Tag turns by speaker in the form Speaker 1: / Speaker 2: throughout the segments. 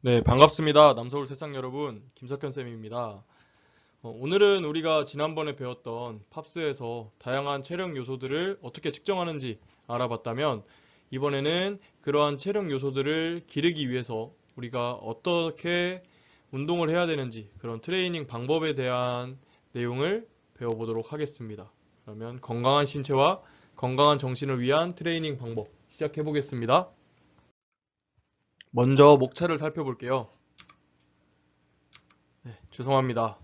Speaker 1: 네, 반갑습니다. 남서울 세상 여러분, 김석현 쌤입니다. 오늘은 우리가 지난번에 배웠던 팝스에서 다양한 체력 요소들을 어떻게 측정하는지 알아봤다면, 이번에는 그러한 체력 요소들을 기르기 위해서 우리가 어떻게 운동을 해야 되는지 그런 트레이닝 방법에 대한 내용을 배워보도록 하겠습니다. 그러면 건강한 신체와 건강한 정신을 위한 트레이닝 방법 시작해 보겠습니다. 먼저 목차를 살펴볼게요. 네, 죄송합니다.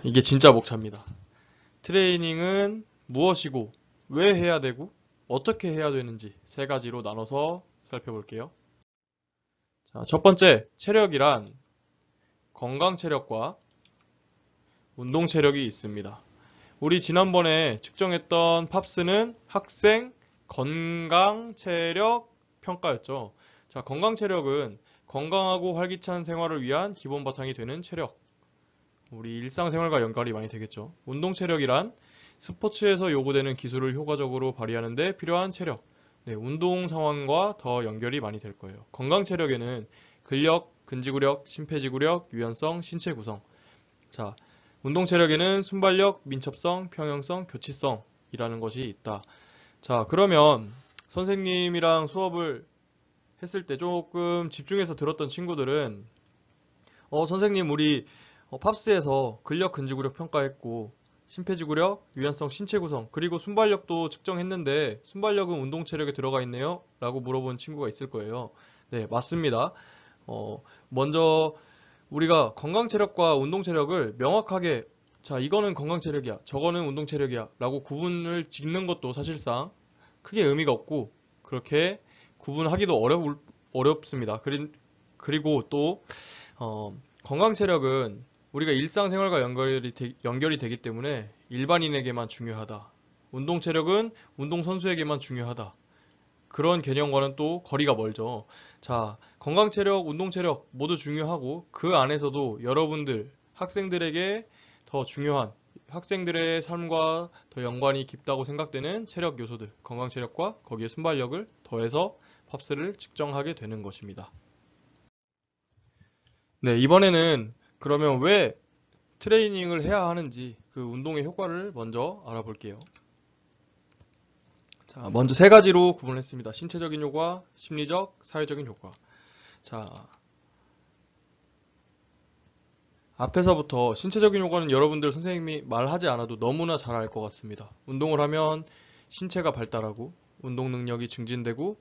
Speaker 1: 이게 진짜 목차입니다. 트레이닝은 무엇이고, 왜 해야 되고, 어떻게 해야 되는지 세 가지로 나눠서 살펴볼게요. 자, 첫 번째, 체력이란 건강 체력과 운동 체력이 있습니다. 우리 지난번에 측정했던 팝스는 학생 건강 체력 평가였죠. 자, 건강 체력은 건강하고 활기찬 생활을 위한 기본 바탕이 되는 체력. 우리 일상생활과 연관이 많이 되겠죠. 운동 체력이란 스포츠에서 요구되는 기술을 효과적으로 발휘하는 데 필요한 체력. 네, 운동 상황과 더 연결이 많이 될 거예요. 건강 체력에는 근력, 근지구력, 심폐지구력, 유연성, 신체 구성. 자, 운동 체력에는 순발력, 민첩성, 평형성, 교치성이라는 것이 있다. 자, 그러면 선생님이랑 수업을 했을 때 조금 집중해서 들었던 친구들은 선생님 우리 팝스에서 근력, 근지구력 평가했고 심폐지구력, 유연성, 신체 구성 그리고 순발력도 측정했는데 순발력은 운동 체력에 들어가 있네요? 라고 물어본 친구가 있을 거예요. 네, 맞습니다. 먼저 우리가 건강 체력과 운동 체력을 명확하게 자, 이거는 건강 체력이야, 저거는 운동 체력이야 라고 구분을 짓는 것도 사실상 크게 의미가 없고 그렇게 구분하기도 어렵습니다. 그리고 또 건강 체력은 우리가 일상생활과 연결이 되기 때문에 일반인에게만 중요하다. 운동 체력은 운동선수에게만 중요하다. 그런 개념과는 또 거리가 멀죠. 자, 건강 체력, 운동 체력 모두 중요하고 그 안에서도 여러분들, 학생들에게 더 중요한 학생들의 삶과 더 연관이 깊다고 생각되는 체력 요소들, 건강 체력과 거기에 순발력을 더해서 팝스를 측정하게 되는 것입니다. 네, 이번에는 그러면 왜 트레이닝을 해야 하는지 그 운동의 효과를 먼저 알아볼게요. 자, 먼저 세 가지로 구분했습니다. 신체적인 효과, 심리적, 사회적인 효과. 자, 앞에서부터 신체적인 효과는 여러분들 선생님이 말하지 않아도 너무나 잘 알 것 같습니다. 운동을 하면 신체가 발달하고 운동 능력이 증진되고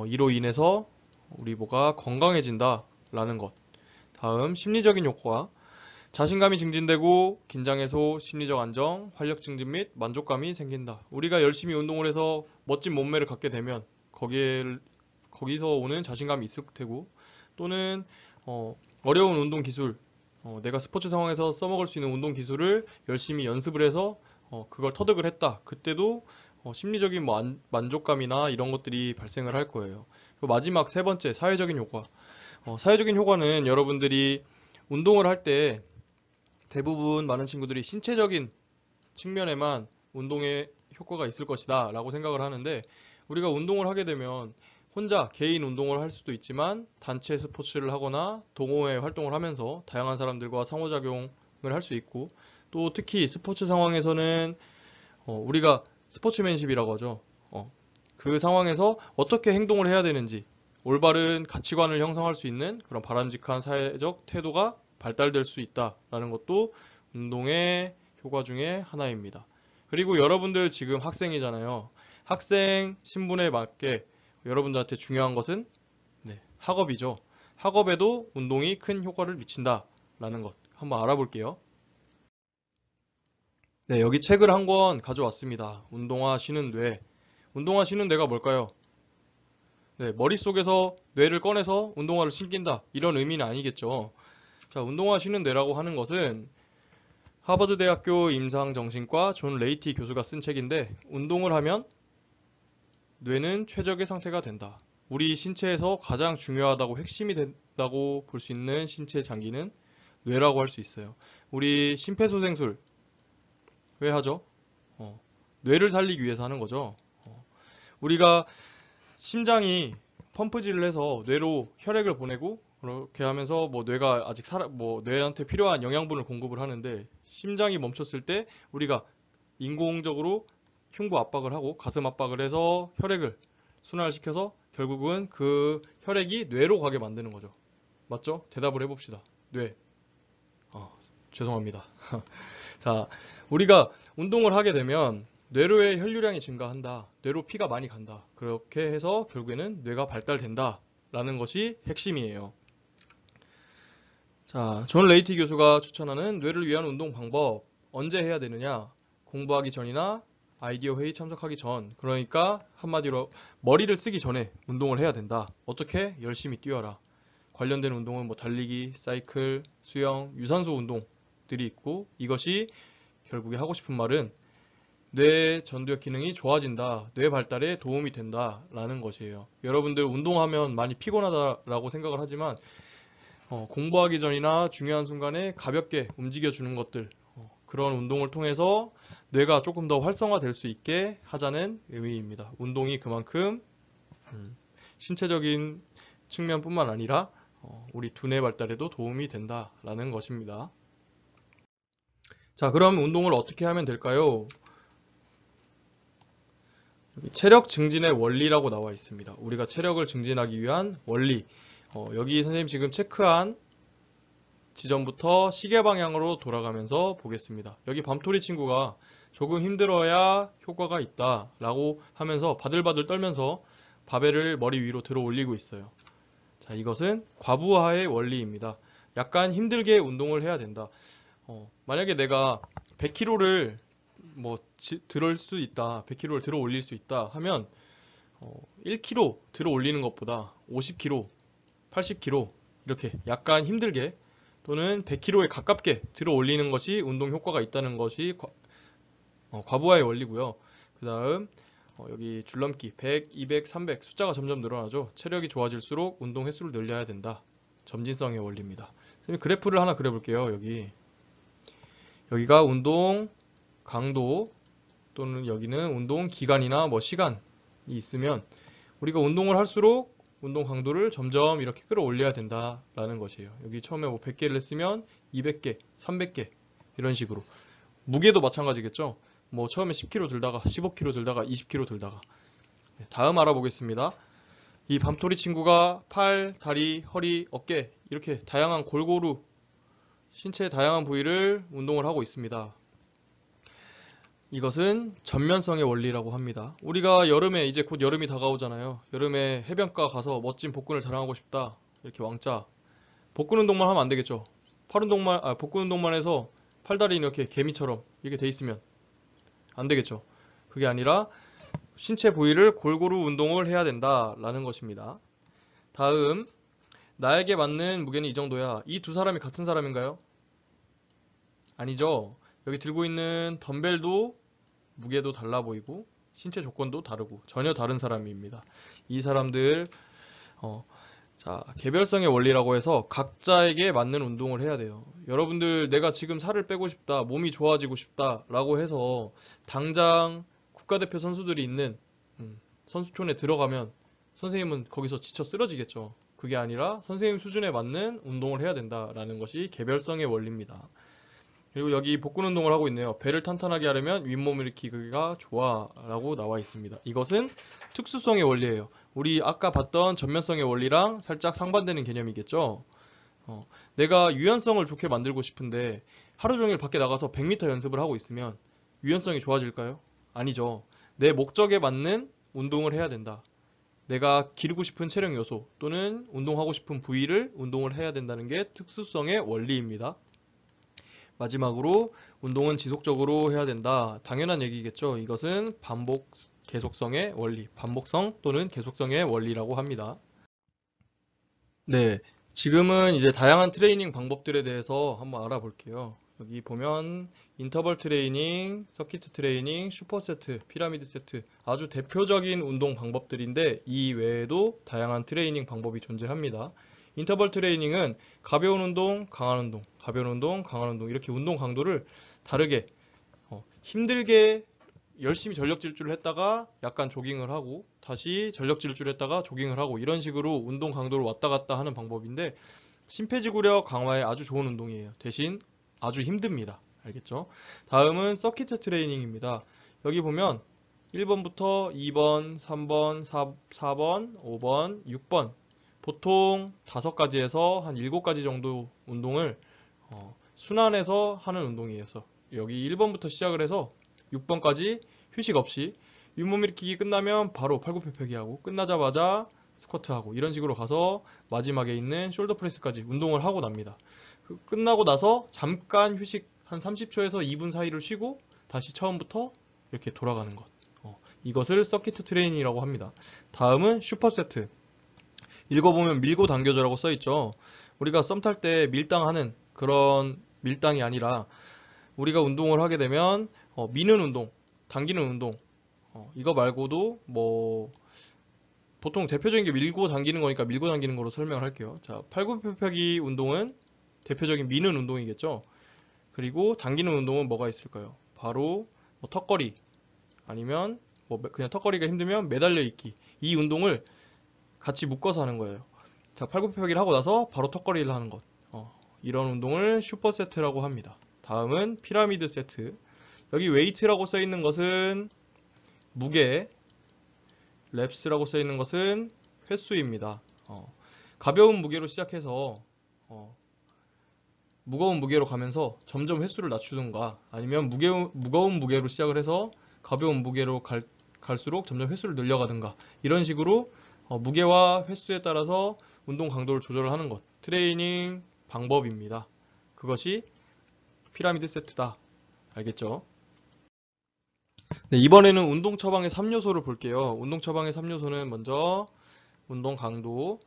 Speaker 1: 이로 인해서 우리 뭐가 건강해진다 라는 것. 다음 심리적인 효과. 자신감이 증진되고 긴장 해소, 심리적 안정, 활력 증진 및 만족감이 생긴다. 우리가 열심히 운동을 해서 멋진 몸매를 갖게 되면 거기서 오는 자신감이 있을 테고 또는 어려운 운동 기술, 내가 스포츠 상황에서 써먹을 수 있는 운동 기술을 열심히 연습을 해서 그걸 터득을 했다. 그때도 심리적인 만족감이나 이런 것들이 발생을 할 거예요. 그리고 마지막 세 번째, 사회적인 효과. 사회적인 효과는 여러분들이 운동을 할 때 대부분 많은 친구들이 신체적인 측면에만 운동에 효과가 있을 것이다 라고 생각을 하는데 우리가 운동을 하게 되면 혼자 개인 운동을 할 수도 있지만 단체 스포츠를 하거나 동호회 활동을 하면서 다양한 사람들과 상호작용을 할 수 있고 또 특히 스포츠 상황에서는 우리가 스포츠맨십이라고 하죠. 그 상황에서 어떻게 행동을 해야 되는지 올바른 가치관을 형성할 수 있는 그런 바람직한 사회적 태도가 발달될 수 있다라는 것도 운동의 효과 중에 하나입니다. 그리고 여러분들 지금 학생이잖아요. 학생 신분에 맞게 여러분들한테 중요한 것은 학업이죠. 학업에도 운동이 큰 효과를 미친다라는 것 한번 알아볼게요. 네, 여기 책을 한 권 가져왔습니다. 운동화 쉬는 뇌. 운동화 쉬는 뇌가 뭘까요? 네, 머릿속에서 뇌를 꺼내서 운동화를 신긴다. 이런 의미는 아니겠죠. 자, 운동화 쉬는 뇌라고 하는 것은 하버드 대학교 임상정신과 존 레이티 교수가 쓴 책인데 운동을 하면 뇌는 최적의 상태가 된다. 우리 신체에서 가장 중요하다고 핵심이 된다고 볼 수 있는 신체 장기는 뇌라고 할 수 있어요. 우리 심폐소생술 왜 하죠? 뇌를 살리기 위해서 하는 거죠. 우리가 심장이 펌프질을 해서 뇌로 혈액을 보내고 그렇게 하면서 뭐 뇌가 아직 뭐 뇌한테 필요한 영양분을 공급을 하는데 심장이 멈췄을 때 우리가 인공적으로 흉부 압박을 하고 가슴 압박을 해서 혈액을 순환을 시켜서 결국은 그 혈액이 뇌로 가게 만드는 거죠. 맞죠? 대답을 해봅시다. 뇌. 죄송합니다. 자, 우리가 운동을 하게 되면 뇌로의 혈류량이 증가한다. 뇌로 피가 많이 간다. 그렇게 해서 결국에는 뇌가 발달된다. 라는 것이 핵심이에요. 자, 존 레이티 교수가 추천하는 뇌를 위한 운동 방법. 언제 해야 되느냐? 공부하기 전이나 아이디어 회의 참석하기 전. 그러니까 한마디로 머리를 쓰기 전에 운동을 해야 된다. 어떻게? 열심히 뛰어라. 관련된 운동은 뭐 달리기, 사이클, 수영, 유산소 운동들이 있고 이것이 결국에 하고 싶은 말은 뇌 전두엽 기능이 좋아진다. 뇌 발달에 도움이 된다. 라는 것이에요. 여러분들 운동하면 많이 피곤하다라고 생각을 하지만 공부하기 전이나 중요한 순간에 가볍게 움직여주는 것들 그런 운동을 통해서 뇌가 조금 더 활성화될 수 있게 하자는 의미입니다. 운동이 그만큼 신체적인 측면뿐만 아니라 우리 두뇌 발달에도 도움이 된다라는 것입니다. 자, 그럼 운동을 어떻게 하면 될까요? 체력 증진의 원리라고 나와 있습니다. 우리가 체력을 증진하기 위한 원리. 여기 선생님 지금 체크한 지점부터 시계 방향으로 돌아가면서 보겠습니다. 여기 밤토리 친구가 조금 힘들어야 효과가 있다 라고 하면서 바들바들 떨면서 바벨을 머리 위로 들어 올리고 있어요. 자, 이것은 과부하의 원리입니다. 약간 힘들게 운동을 해야 된다. 만약에 내가 100kg를 들을 수 있다, 100kg를 들어 올릴 수 있다 하면 1kg 들어 올리는 것보다 50kg, 80kg 이렇게 약간 힘들게 또는 100kg에 가깝게 들어 올리는 것이 운동 효과가 있다는 것이 과부하의 원리고요. 그 다음 여기 줄넘기 100, 200, 300 숫자가 점점 늘어나죠. 체력이 좋아질수록 운동 횟수를 늘려야 된다. 점진성의 원리입니다. 선생님 그래프를 하나 그려볼게요. 여기가 운동 강도 또는 여기는 운동 기간이나 뭐 시간이 있으면 우리가 운동을 할수록 운동 강도를 점점 이렇게 끌어올려야 된다라는 것이에요. 여기 처음에 뭐 100개를 했으면 200개, 300개 이런 식으로. 무게도 마찬가지겠죠. 뭐 처음에 10kg 들다가 15kg 들다가 20kg 들다가. 네, 다음 알아보겠습니다. 이 밤토리 친구가 팔, 다리, 허리, 어깨 이렇게 다양한 골고루 신체의 다양한 부위를 운동을 하고 있습니다. 이것은 전면성의 원리라고 합니다. 우리가 여름에 이제 곧 여름이 다가오잖아요. 여름에 해변가 가서 멋진 복근을 자랑하고 싶다. 이렇게 왕자. 복근 운동만 하면 안 되겠죠. 복근 운동만 해서 팔다리 이렇게 개미처럼 이렇게 돼 있으면 안 되겠죠. 그게 아니라 신체 부위를 골고루 운동을 해야 된다라는 것입니다. 다음, 나에게 맞는 무게는 이 정도야. 이 두 사람이 같은 사람인가요? 아니죠. 여기 들고 있는 덤벨도 무게도 달라 보이고 신체 조건도 다르고 전혀 다른 사람입니다. 이 사람들 자, 개별성의 원리라고 해서 각자에게 맞는 운동을 해야 돼요. 여러분들 내가 지금 살을 빼고 싶다, 몸이 좋아지고 싶다 라고 해서 당장 국가대표 선수들이 있는 선수촌에 들어가면 선생님은 거기서 지쳐 쓰러지겠죠. 그게 아니라 선생님 수준에 맞는 운동을 해야 된다라는 것이 개별성의 원리입니다. 그리고 여기 복근 운동을 하고 있네요. 배를 탄탄하게 하려면 윗몸 일으키기가 좋아 라고 나와 있습니다. 이것은 특수성의 원리예요. 우리 아까 봤던 전면성의 원리랑 살짝 상반되는 개념이겠죠. 내가 유연성을 좋게 만들고 싶은데 하루 종일 밖에 나가서 100m 연습을 하고 있으면 유연성이 좋아질까요? 아니죠. 내 목적에 맞는 운동을 해야 된다. 내가 기르고 싶은 체력 요소 또는 운동하고 싶은 부위를 운동을 해야 된다는 게 특수성의 원리입니다. 마지막으로 운동은 지속적으로 해야 된다. 당연한 얘기겠죠. 이것은 반복 계속성의 원리, 반복성 또는 계속성의 원리라고 합니다. 네, 지금은 이제 다양한 트레이닝 방법들에 대해서 한번 알아볼게요. 여기 보면 인터벌 트레이닝, 서킷 트레이닝, 슈퍼세트, 피라미드 세트 아주 대표적인 운동 방법들인데 이 외에도 다양한 트레이닝 방법이 존재합니다. 인터벌 트레이닝은 가벼운 운동, 강한 운동, 가벼운 운동, 강한 운동 이렇게 운동 강도를 다르게 힘들게 열심히 전력 질주를 했다가 약간 조깅을 하고 다시 전력 질주를 했다가 조깅을 하고 이런 식으로 운동 강도를 왔다 갔다 하는 방법인데 심폐지구력 강화에 아주 좋은 운동이에요. 대신 아주 힘듭니다. 알겠죠? 다음은 서키트 트레이닝입니다. 여기 보면 1번부터 2번, 3번, 4번, 5번, 6번 보통 5가지에서 한 7가지 정도 운동을 순환해서 하는 운동이에요. 여기 1번부터 시작을 해서 6번까지 휴식 없이 윗몸 일으키기 끝나면 바로 팔굽혀펴기 하고 끝나자마자 스쿼트 하고 이런 식으로 가서 마지막에 있는 숄더 프레스까지 운동을 하고 납니다. 끝나고 나서 잠깐 휴식 한 30초에서 2분 사이를 쉬고 다시 처음부터 이렇게 돌아가는 것. 이것을 서키트 트레이닝이라고 합니다. 다음은 슈퍼세트. 읽어보면 밀고 당겨줘라고 써있죠. 우리가 썸 탈 때 밀당하는 그런 밀당이 아니라 우리가 운동을 하게 되면 미는 운동, 당기는 운동 이거 말고도 뭐 보통 대표적인 게 밀고 당기는 거니까 밀고 당기는 거로 설명을 할게요. 자, 팔굽혀펴기 운동은 대표적인 미는 운동이겠죠. 그리고 당기는 운동은 뭐가 있을까요? 바로 뭐 턱걸이 아니면 뭐 그냥 턱걸이가 힘들면 매달려 있기. 이 운동을 같이 묶어서 하는 거예요. 자, 팔굽혀펴기를 하고 나서 바로 턱걸이를 하는 것. 이런 운동을 슈퍼세트라고 합니다. 다음은 피라미드 세트. 여기 웨이트라고 써 있는 것은 무게, 랩스라고 써 있는 것은 횟수입니다. 가벼운 무게로 시작해서 무거운 무게로 가면서 점점 횟수를 낮추든가 아니면 무거운 무게로 시작을 해서 가벼운 무게로 갈수록 점점 횟수를 늘려가든가 이런 식으로 무게와 횟수에 따라서 운동 강도를 조절을 하는 것 트레이닝 방법입니다. 그것이 피라미드 세트다. 알겠죠? 네, 이번에는 운동 처방의 3요소를 볼게요. 운동 처방의 3요소는 먼저 운동 강도,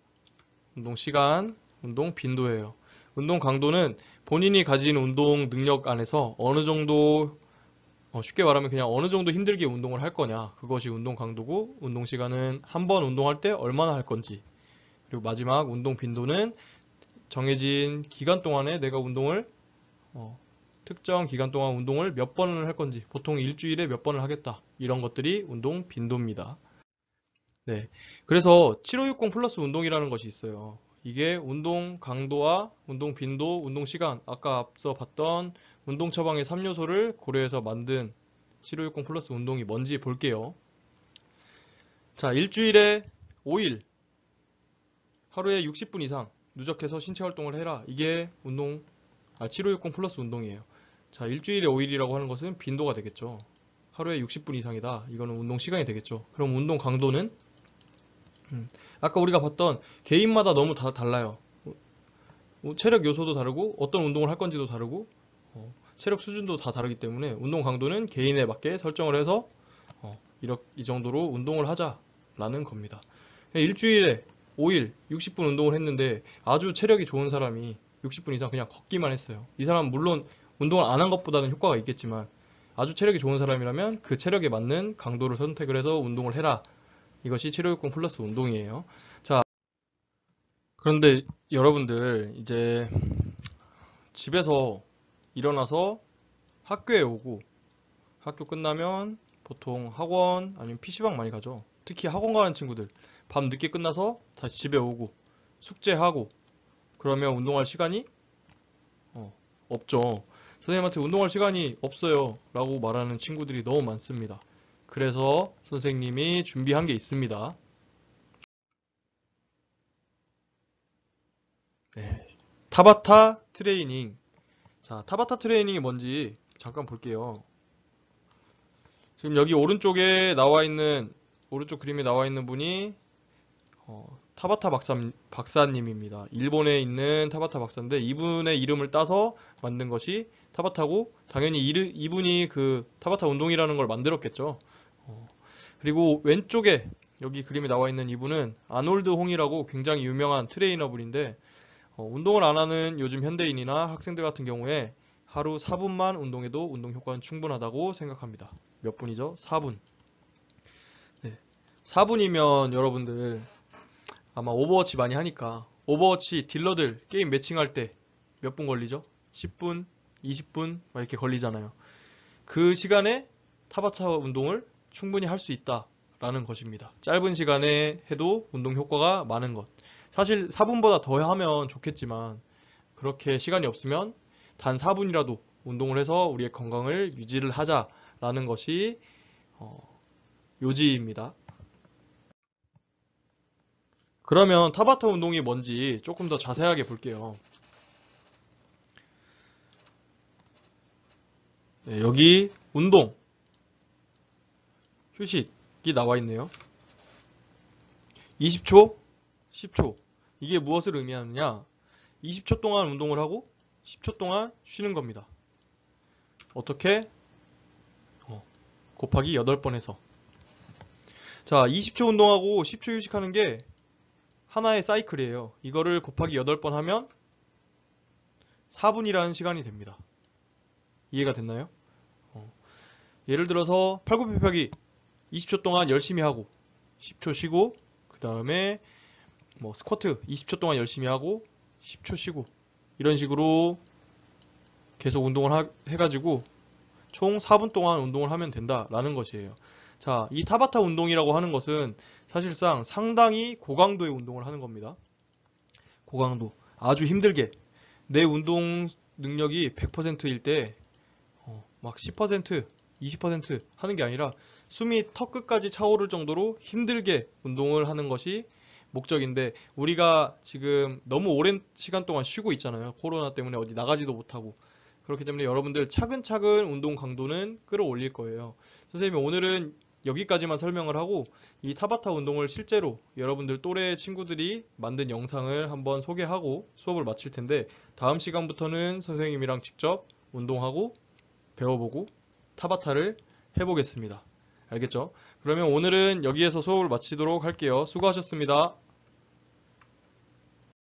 Speaker 1: 운동 시간, 운동 빈도예요. 운동 강도는 본인이 가진 운동 능력 안에서 어느 정도 쉽게 말하면 그냥 어느 정도 힘들게 운동을 할 거냐 그것이 운동 강도고 운동 시간은 한 번 운동할 때 얼마나 할 건지 그리고 마지막 운동 빈도는 정해진 기간 동안에 내가 운동을 특정 기간 동안 운동을 몇 번을 할 건지 보통 일주일에 몇 번을 하겠다 이런 것들이 운동 빈도입니다. 네, 그래서 7560 플러스 운동이라는 것이 있어요. 이게 운동 강도와 운동 빈도, 운동 시간 아까 앞서 봤던 운동 처방의 3요소를 고려해서 만든 7560 플러스 운동이 뭔지 볼게요. 자, 일주일에 5일 하루에 60분 이상 누적해서 신체 활동을 해라. 이게 7560 플러스 운동이에요. 자, 일주일에 5일이라고 하는 것은 빈도가 되겠죠. 하루에 60분 이상이다. 이거는 운동 시간이 되겠죠. 그럼 운동 강도는 아까 우리가 봤던 개인마다 너무 다 달라요. 체력 요소도 다르고 어떤 운동을 할 건지도 다르고 체력 수준도 다 다르기 때문에 운동 강도는 개인에 맞게 설정을 해서 이 정도로 운동을 하자라는 겁니다. 일주일에 5일 60분 운동을 했는데 아주 체력이 좋은 사람이 60분 이상 그냥 걷기만 했어요. 이 사람은 물론 운동을 안 한 것보다는 효과가 있겠지만 아주 체력이 좋은 사람이라면 그 체력에 맞는 강도를 선택을 해서 운동을 해라. 이것이 7560 플러스 운동이에요. 자, 그런데 여러분들 이제 집에서 일어나서 학교에 오고 학교 끝나면 보통 학원 아니면 PC방 많이 가죠. 특히 학원 가는 친구들 밤 늦게 끝나서 다시 집에 오고 숙제하고 그러면 운동할 시간이 없죠. 선생님한테 운동할 시간이 없어요 라고 말하는 친구들이 너무 많습니다. 그래서 선생님이 준비한 게 있습니다. 네. 타바타 트레이닝. 자, 타바타 트레이닝이 뭔지 잠깐 볼게요. 지금 여기 오른쪽 그림에 나와 있는 분이 타바타 박사님입니다. 일본에 있는 타바타 박사인데 이분의 이름을 따서 만든 것이 타바타고 당연히 이분이 그 타바타 운동이라는 걸 만들었겠죠. 그리고 왼쪽에 여기 그림에 나와 있는 이분은 아놀드 홍이라고 굉장히 유명한 트레이너분인데 운동을 안 하는 요즘 현대인이나 학생들 같은 경우에 하루 4분만 운동해도 운동 효과는 충분하다고 생각합니다. 몇 분이죠? 4분. 네. 4분이면 여러분들 아마 오버워치 많이 하니까 오버워치 딜러들 게임 매칭할 때 몇 분 걸리죠? 10분, 20분 막 이렇게 걸리잖아요. 그 시간에 타바타 운동을 충분히 할 수 있다 라는 것입니다. 짧은 시간에 해도 운동 효과가 많은 것. 사실 4분보다 더 하면 좋겠지만 그렇게 시간이 없으면 단 4분이라도 운동을 해서 우리의 건강을 유지를 하자라는 것이 요지입니다. 그러면 타바타 운동이 뭔지 조금 더 자세하게 볼게요. 네, 여기 운동, 휴식이 나와 있네요. 20초, 10초. 이게 무엇을 의미하느냐? 20초 동안 운동을 하고 10초 동안 쉬는 겁니다. 어떻게? 곱하기 8번 해서. 자, 20초 운동하고 10초 휴식하는 게 하나의 사이클이에요. 이거를 곱하기 8번 하면 4분이라는 시간이 됩니다. 이해가 됐나요? 예를 들어서 팔굽혀펴기 20초 동안 열심히 하고 10초 쉬고 그 다음에 뭐 스쿼트 20초 동안 열심히 하고 10초 쉬고 이런 식으로 계속 운동을 해가지고 총 4분 동안 운동을 하면 된다라는 것이에요. 자, 이 타바타 운동이라고 하는 것은 사실상 상당히 고강도의 운동을 하는 겁니다. 고강도. 아주 힘들게. 내 운동 능력이 100%일 때 막 10%, 20% 하는 게 아니라 숨이 턱 끝까지 차오를 정도로 힘들게 운동을 하는 것이 목적인데 우리가 지금 너무 오랜 시간 동안 쉬고 있잖아요. 코로나 때문에 어디 나가지도 못하고. 그렇기 때문에 여러분들 차근차근 운동 강도는 끌어올릴 거예요. 선생님이 오늘은 여기까지만 설명을 하고 이 타바타 운동을 실제로 여러분들 또래 친구들이 만든 영상을 한번 소개하고 수업을 마칠 텐데 다음 시간부터는 선생님이랑 직접 운동하고 배워보고 타바타를 해보겠습니다. 알겠죠? 그러면 오늘은 여기에서 수업을 마치도록 할게요. 수고하셨습니다.